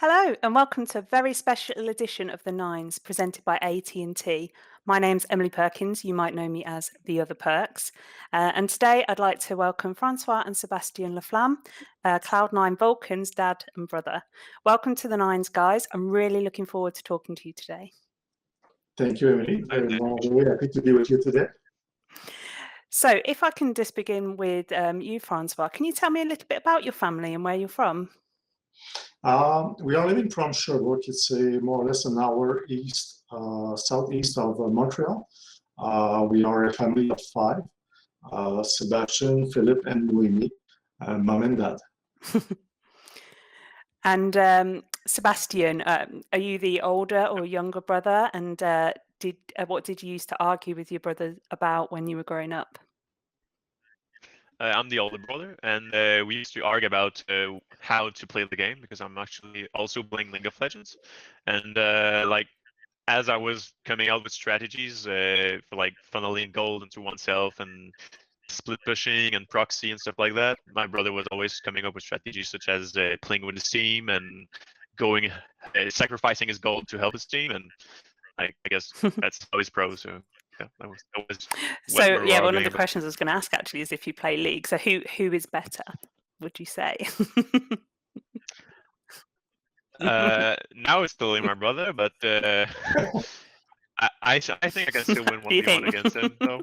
Hello and welcome to a very special edition of The Nines presented by AT&T. My name's Emily Perkins, you might know me as The Other Perks. And today I'd like to welcome Francois and Sebastien Laflamme, Cloud9 Vulcan's dad and brother. Welcome to The Nines, guys. I'm really looking forward to talking to you today. Thank you, Emily. Very happy to be with you today. So if I can just begin with you, Francois, can you tell me a little bit about your family and where you're from? We are living from Sherbrooke. It's more or less an hour southeast of Montreal. We are a family of five, Sebastian, Philip, and Noemi, mom and dad. And Sebastian, are you the older or younger brother? And what did you used to argue with your brother about when you were growing up? I'm the older brother, and we used to argue about how to play the game because I'm actually also playing League of Legends, and as I was coming out with strategies for like funneling gold into oneself and split pushing and proxy and stuff like that, my brother was always coming up with strategies such as playing with his team and going sacrificing his gold to help his team, and I guess that's how he's pro. So. Yeah, that was one of the questions I was going to ask actually is if you play League. So who is better, would you say? Now it's still my brother, but I think I can still win 1v1 against him. So.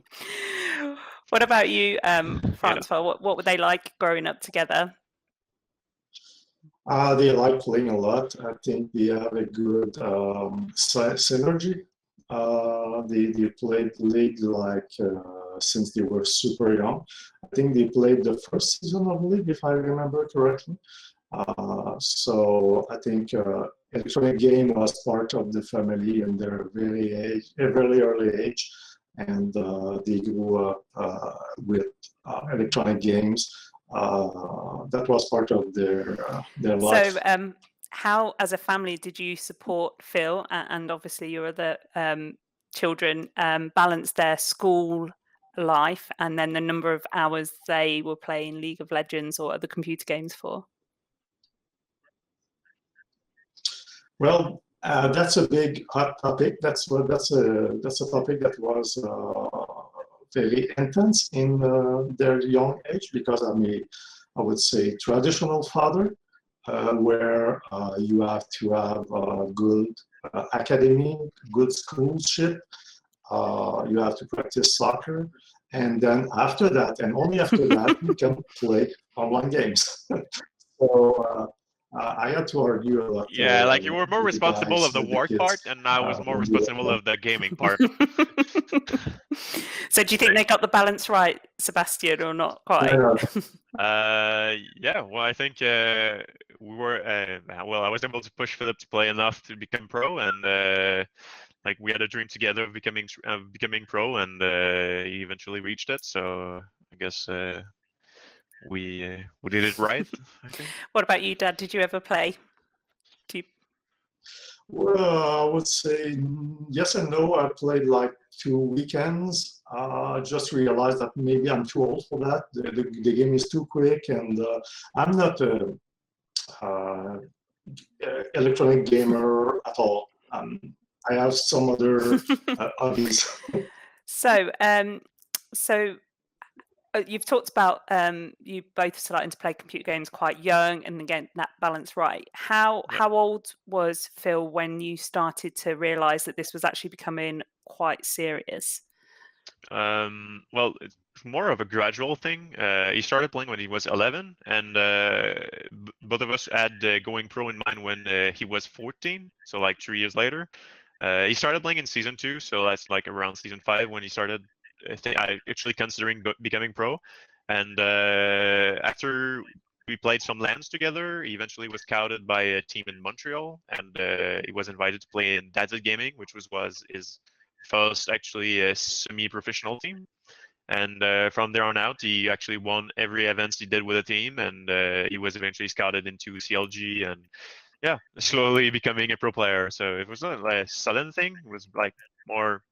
What about you, Francois? Yeah. What were they like growing up together? They like playing a lot. I think they have a good synergy. They played League since they were super young. I think they played the first season of League, if I remember correctly. So I think electronic game was part of the family in their very early age, and they grew up with electronic games. That was part of their life. So, how, as a family, did you support Phil and obviously your other children balance their school life and then the number of hours they were playing League of Legends or other computer games for? Well, that's a big hot topic. That's a topic that was very intense in their young age because I would say traditional father. Where you have to have a good academy, good schoolship, you have to practice soccer, and then after that, and only after that, you can play online games. So I had to argue a lot. Yeah, like you were more responsible of the work part, and I was more responsible of the gaming part. So do you think they got the balance right, Sebastian, or not quite? Yeah, well, I think we were. I was able to push Philip to play enough to become pro, and like we had a dream together of becoming pro, and he eventually reached it. So I guess we did it right. I think. What about you, Dad? Did you ever play? Well, I would say yes and no. I played like 2 weekends. Just realized that maybe I'm too old for that. The game is too quick, and I'm not a electronic gamer at all. I have some other hobbies. So you've talked about you both starting to play computer games quite young, and again that balance right. How old was Phil when you started to realise that this was actually becoming quite serious? Well, it's more of a gradual thing. He started playing when he was 11, and both of us had going pro in mind when he was 14. So like 3 years later, he started playing in season 2. So that's like around season 5 when he started. I actually considering becoming pro, and after we played some LANs together, he eventually was scouted by a team in Montreal, and he was invited to play in Dad's Gaming, which was his first actually semi-professional team. And from there on out, he actually won every event he did with the team, and he was eventually scouted into CLG, and yeah, slowly becoming a pro player. So it was not like a sudden thing; it was like more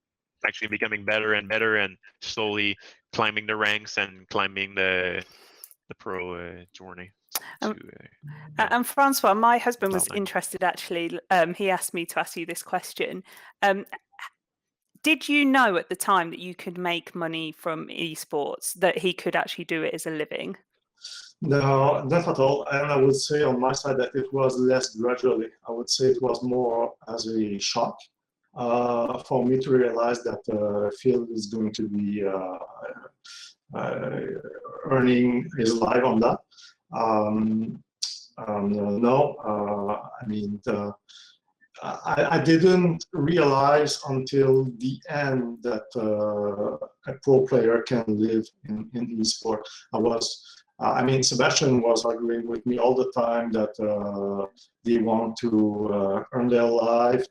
actually becoming better and better, and slowly climbing the ranks and climbing the pro journey. Um, to And Francois, my husband was Cloud9. interested actually. He asked me to ask you this question. Did you know at the time that you could make money from esports, that he could actually do it as a living? No, not at all. And I would say on my side that it was less gradually. I would say it was more as a shock for me to realize that the field is going to be earning his life on that. No, I mean, I didn't realize until the end that a pro player can live in esport. I mean, Sebastian was arguing with me all the time that they want to earn their life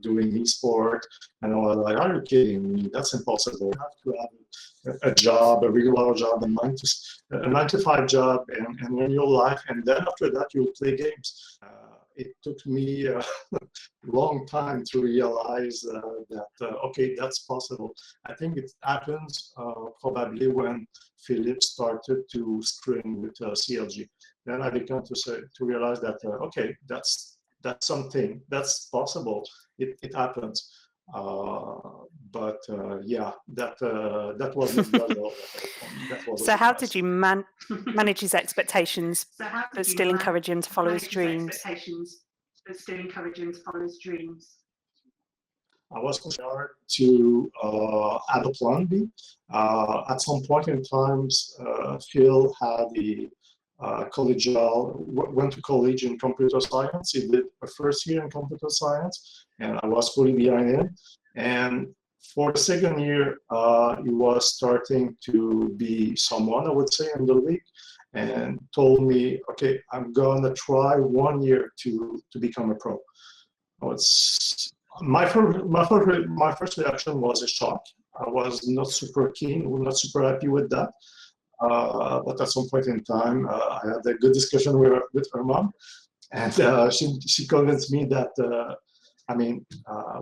doing esport, and I was like, "Are you kidding me? That's impossible. You have to have a job, a regular job, a 9 to 5 job, and earn your life, and then after that you'll play games." It took me a long time to realize that okay, that's possible. I think it happens probably when Philip started to stream with CLG. Then I began to realize that okay, that's something that's possible. It happens. But yeah, that was not gradual. That was So how did you manage his expectations, but still encourage him to follow his dreams? I was concerned to have a plan B. At some point in time, Phil had went to college in computer science. He did a first year in computer science, and I was fully behind him. And for the second year, he was starting to be someone, I would say, in the league, and told me, okay, I'm gonna try 1 year to become a pro. My first reaction was a shock. I was not super keen, not super happy with that. But at some point in time, I had a good discussion with her mom, and she convinced me that I mean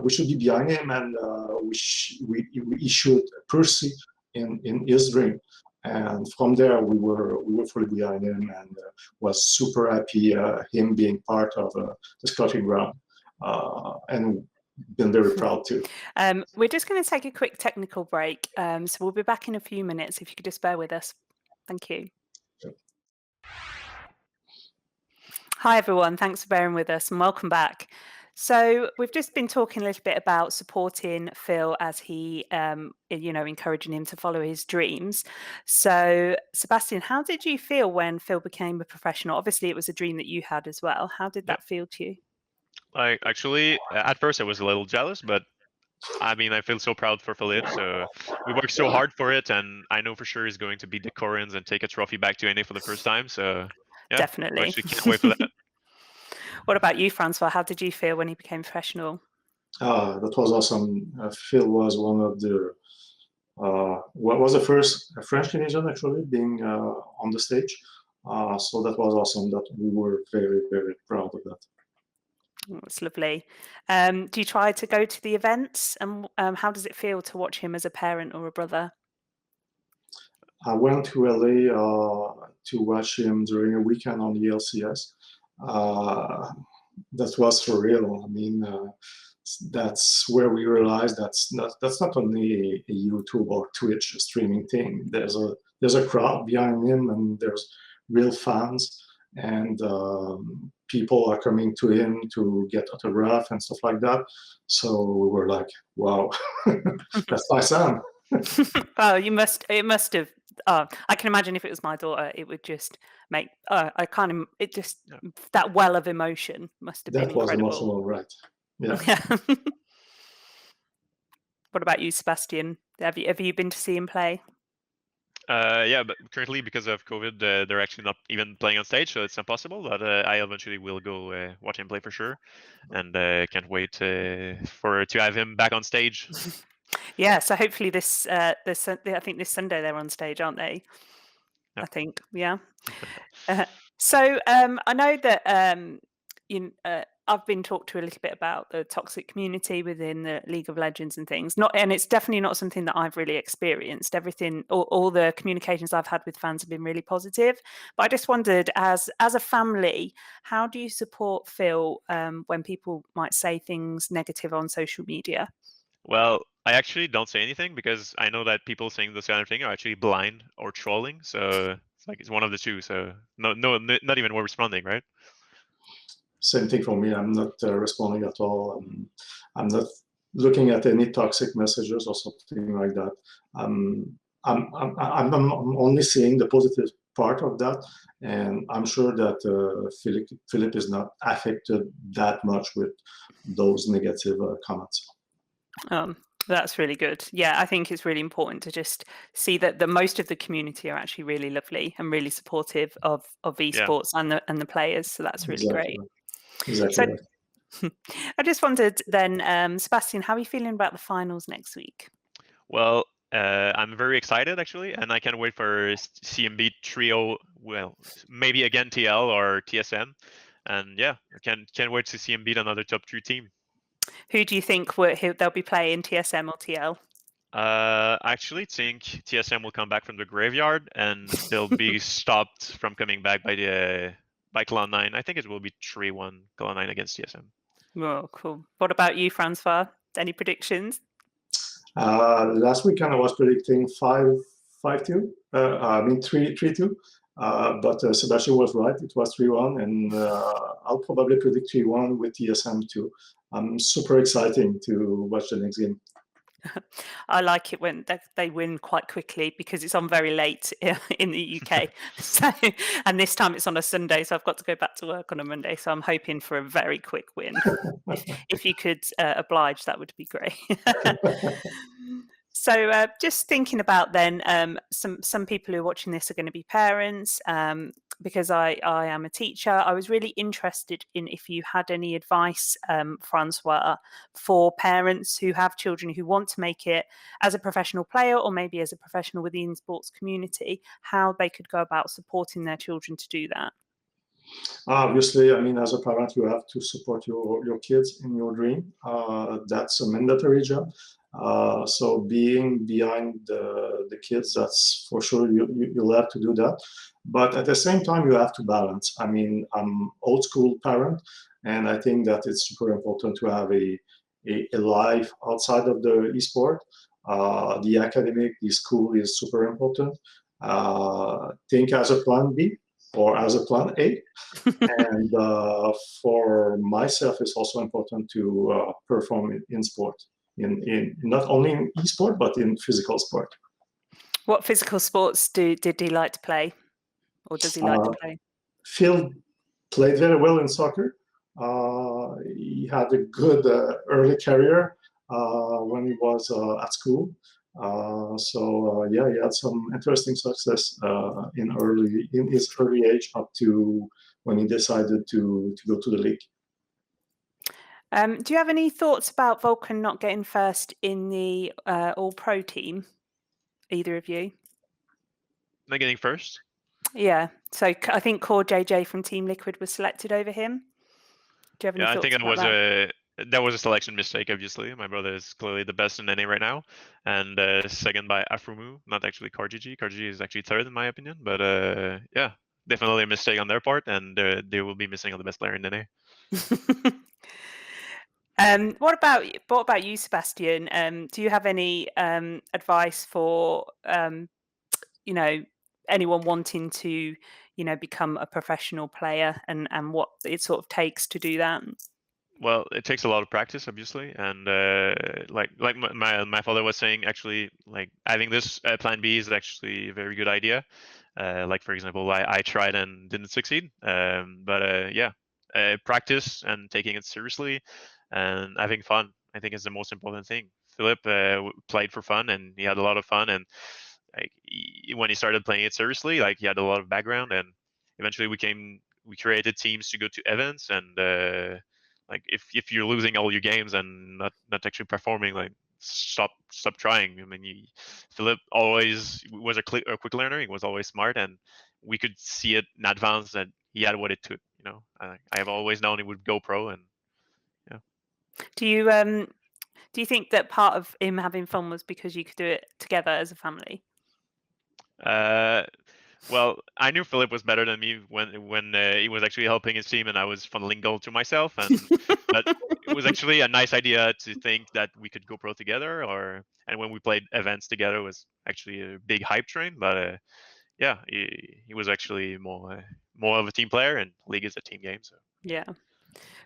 we should be behind him, and he should pursue in his dream. And from there, we were fully behind him, and was super happy him being part of the scouting ground, and been very proud too. We're just going to take a quick technical break, so we'll be back in a few minutes. If you could just bear with us. Thank you. Sure. Hi everyone, thanks for bearing with us and welcome back. So we've just been talking a little bit about supporting Phil as he, encouraging him to follow his dreams. So Sebastian, how did you feel when Phil became a professional? Obviously, it was a dream that you had as well. How did that feel to you? I actually, at first I was a little jealous, but I mean, I feel so proud for Philip. So we worked so hard for it, and I know for sure he's going to beat the Koreans and take a trophy back to NA for the first time. So yeah, Definitely. I actually can't wait for that. What about you, Francois? How did you feel when he became professional? That was awesome. Phil was one of the what was the first French Canadian actually being on the stage. So that was awesome. That we were very, very proud of that. That's lovely. Do you try to go to the events, and how does it feel to watch him as a parent or a brother? I went to LA to watch him during a weekend on the LCS. That was for real. I mean, that's where we realized that's not only a YouTube or Twitch streaming thing. There's a crowd behind him, and there's real fans, and people are coming to him to get autograph and stuff like that. So we were like, wow, that's my son. Oh, it must have. I can imagine if it was my daughter, it would just make. That well of emotion must have been That was incredible. emotional, right? Yeah. What about you, Sebastian? Have you been to see him play? Yeah, but currently because of COVID, they're actually not even playing on stage, so it's impossible. But I eventually will go watch him play for sure, and can't wait to have him back on stage. Yeah, so hopefully I think this Sunday they're on stage, aren't they? Yep. I think, yeah. So I know that I've been talked to a little bit about the toxic community within the League of Legends and things. And it's definitely not something that I've really experienced. All the communications I've had with fans have been really positive. But I just wondered, as a family, how do you support Phil when people might say things negative on social media? Well, I actually don't say anything because I know that people saying this kind of thing are actually blind or trolling. So it's one of the two. So not even we're responding, right? Same thing for me. I'm not responding at all. I'm not looking at any toxic messages or something like that. I'm only seeing the positive part of that, and I'm sure that Philip is not affected that much with those negative comments. That's really good. Yeah, I think it's really important to just see that the most of the community are actually really lovely and really supportive of esports and the players. So that's really Exactly. great. Exactly. So Right. I just wondered then, Sebastian, how are you feeling about the finals next week? Well, I'm very excited actually, and I can't wait for CMB trio. Well, maybe again TL or TSM, and yeah, I can't wait to see him beat another top 3 team. Who do you think they'll be playing, TSM or TL? I actually think TSM will come back from the graveyard, and they'll be stopped from coming back by Cloud9. I think it will be 3-1 Cloud9 against TSM. Oh, cool. What about you, Francois? Any predictions? Last weekend I was predicting 5-2. I mean 3-2. But Sebastian was right. It was 3-1, and I'll probably predict 3-1 with TSM too. I'm super excited to watch the next game. I like it when they win quite quickly because it's on very late in the UK. So, and this time it's on a Sunday, so I've got to go back to work on a Monday. So I'm hoping for a very quick win. If you could oblige, that would be great. So just thinking about then, some people who are watching this are going to be parents. Because I am a teacher, I was really interested in if you had any advice, Francois, for parents who have children who want to make it as a professional player or maybe as a professional within the sports community, how they could go about supporting their children to do that. Obviously, I mean, as a parent, you have to support your kids in your dream. That's a mandatory job. So being behind the kids, that's for sure, you'll have to do that. But at the same time, you have to balance. I mean, I'm old school parent, and I think that it's super important to have a life outside of the esport. The academic, the school is super important. Think as a plan B or as a plan A. And for myself, it's also important to perform in sport, in not only in esport but in physical sport. What physical sports did he like to play, or does he like to play? Phil played very well in soccer. He had a good early career when he was at school. Yeah, he had some interesting success in his early age up to when he decided to go to the league. Do you have any thoughts about Vulcan not getting first in the All-Pro team? Either of you? Not getting first? Yeah. So I think Core JJ from Team Liquid was selected over him. Do you have any Yeah, I thoughts think about that? that was a selection mistake. Obviously, my brother is clearly the best in NA right now, and second by Afromu, not actually CarGG. CarGG is actually third in my opinion, but yeah, definitely a mistake on their part, and they will be missing on the best player in NA. What about you, Sebastian? Do you have any advice for anyone wanting to become a professional player and what it sort of takes to do that? Well, it takes a lot of practice, obviously, and like my father was saying, actually, like having this plan B is actually a very good idea. Like for example, I tried and didn't succeed, but yeah, practice and taking it seriously and having fun, I think, is the most important thing. Philip played for fun, and he had a lot of fun, and like when he started playing it seriously, like he had a lot of background, and eventually we created teams to go to events, and like if you're losing all your games and not actually performing, like stop trying. I mean, Philip always was a quick learner. He was always smart, and we could see it in advance that he had what it took. you know, I have always known he would go pro, and Do you think that part of him having fun was because you could do it together as a family? well, I knew Philip was better than me when he was actually helping his team, and I was funneling goal to myself. And but it was actually a nice idea to think that we could go pro together, and when we played events together, it was actually a big hype train. But yeah, he was actually more of a team player, and league is a team game. So Yeah.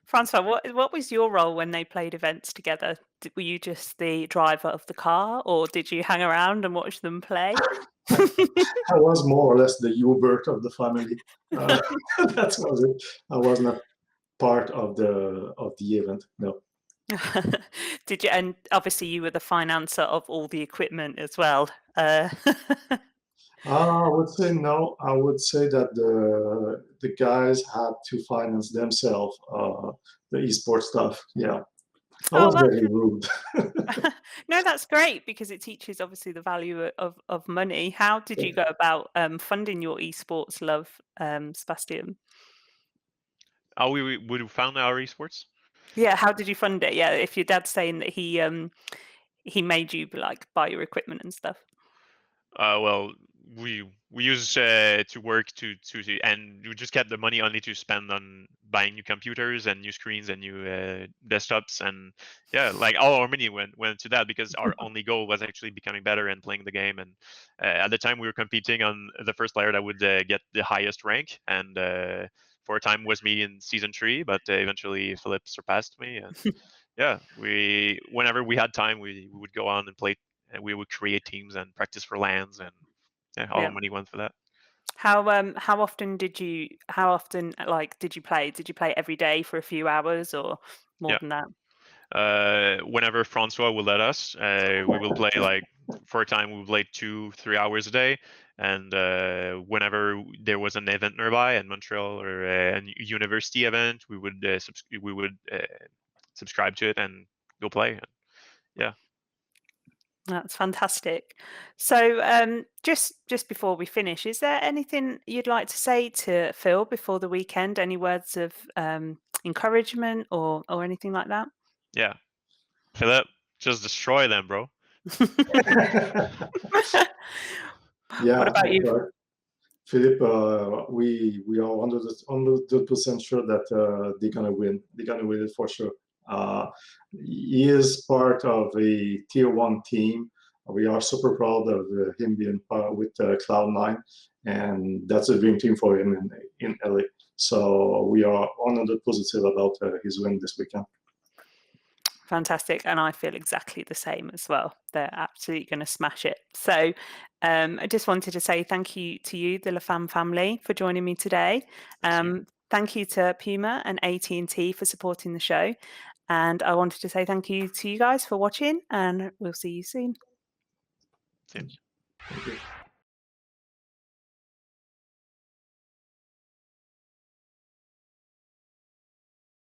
Francois, what was your role when they played events together? Were you just the driver of the car, or did you hang around and watch them play? I was more or less the Hubert of the family. That was it. I was not part of the event. No. Did you? And obviously, you were the financer of all the equipment as well. I would say no. I would say that the guys had to finance themselves the esports stuff. Yeah, I Oh, was very rude. no, that's great because it teaches obviously the value of money. How did you go about funding your esports love, Sebastian? how we would found our esports. Yeah, how did you fund it? Yeah, if your dad's saying that he made you like buy your equipment and stuff. Well, we use to work and we just kept the money only to spend on buying new computers and new screens and new desktops, and yeah, like all our money went to that because our only goal was actually becoming better and playing the game. And at the time we were competing on the first player that would get the highest rank, and for a time was me in season 3, but eventually Philip surpassed me. And yeah, whenever we had time, we would go on and play, and we would create teams and practice for lands, and yeah, all Yeah. the money went for that. How often like did you play? Did you play every day for a few hours or more Yeah. than that? Whenever Francois will let us, we will play like for a time we would play 2-3 hours a day, and whenever there was an event nearby in Montreal or a university event, we would subscribe to it and go play. Yeah. That's fantastic. So, just before we finish, is there anything you'd like to say to Phil before the weekend? Any words of encouragement or anything like that? Yeah. Philip, just destroy them, bro. Yeah, What about you? Philip, we are 100% sure that they're gonna win. They're gonna win it for sure. He is part of a tier 1 team. We are super proud of him being part with Cloud9, and that's a dream team for him in LA. So we are 100% positive about his win this weekend. Fantastic, and I feel exactly the same as well. They're absolutely going to smash it. So, I just wanted to say thank you to you, the Laflamme family, for joining me today. Thank you to Puma and AT&T for supporting the show, and I wanted to say thank you to you guys for watching, and we'll see you soon. Thank you. Thank you.